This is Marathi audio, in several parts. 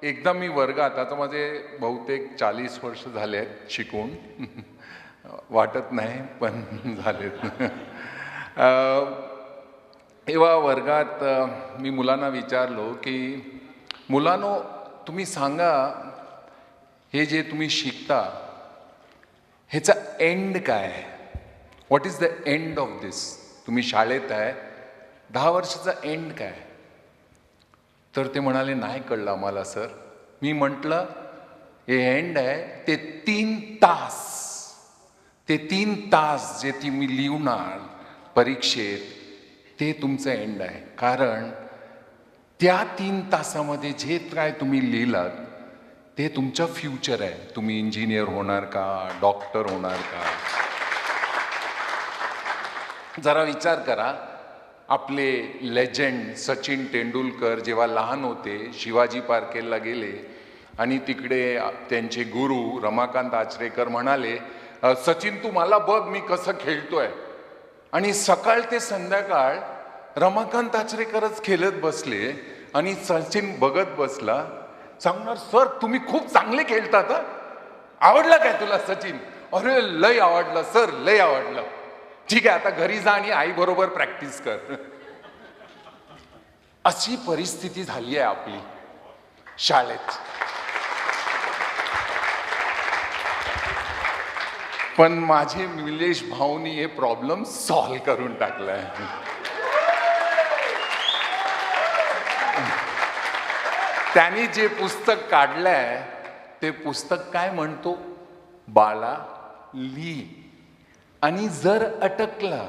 एकदा मी वर्गात, आता माझे बहुतेक 40 वर्ष झाले आहेत शिकून, वाटत नाही पण झालेत. तेव्हा वर्गात मी मुलांना विचारलो की मुलांनो, तुम्ही सांगा हे जे तुम्ही शिकता ह्याचा एंड काय आहे? What is the end of this? तुम्ही शाळेत आहे, 10 वर्षाचा एंड काय? तर ते म्हणाले नाही कळलं आम्हाला सर. मी म्हटलं हे एंड आहे ते 3 तास, ते 3 तास जे तुम्ही लिहणार परीक्षेत ते तुमचं एंड आहे. कारण त्या 3 तासामध्ये जे काय तुम्ही लिहिलात ते तुमचं फ्युचर आहे. तुम्ही इंजिनियर होणार का, डॉक्टर होणार का? जरा विचार करा, आपले लेजंड सचिन तेंडुलकर जेव्हा लहान होते शिवाजी पार्केला गेले आणि तिकडे त्यांचे गुरु रमाकांत आचरेकर म्हणाले, सचिन तू मला बघ मी कसं खेळतोय. आणि सकाळ ते संध्याकाळ रमाकांत आचरेकरच खेळत बसले आणि सचिन बघत बसला. सांगणार सर तुम्ही खूप चांगले खेळतात, आवडलं काय तुला सचिन? अरे लय आवडलं सर, लय आवडलं. ठीक आहे, आता घरी जा आणि आई बरोबर प्रॅक्टिस कर. अशी परिस्थिती झाली आहे आपली शाळेत. पण माझे निलेश भाऊनी हे प्रॉब्लेम सॉल्व्ह करून टाकलाय. त्यांनी जे पुस्तक काढलंय ते पुस्तक काय म्हणतो? बाळा लिही, आणि जर अटकला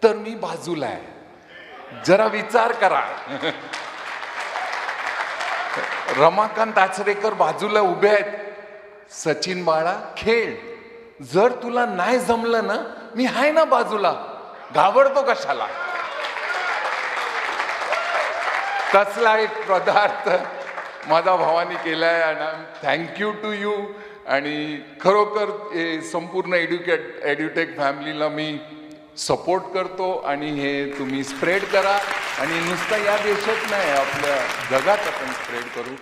तर मी बाजूला आहे. जरा विचार करा. रमाकांत आचरेकर बाजूला उभे आहेत, सचिन बाळा खेळ, जर तुला नाही जमलं ना मी आहे ना बाजूला, घाबरतो कशाला? तसला एक पदार्थ माझा भावानी केलाय आणि थँक्यू टू यू. आणि खरोखर संपूर्ण एड्युटेक फॅमिलीला मी सपोर्ट करतो आणि हे तुम्ही स्प्रेड करा. आणि नुसतं या देशात नाही, आपल्या जगात आपण स्प्रेड करू.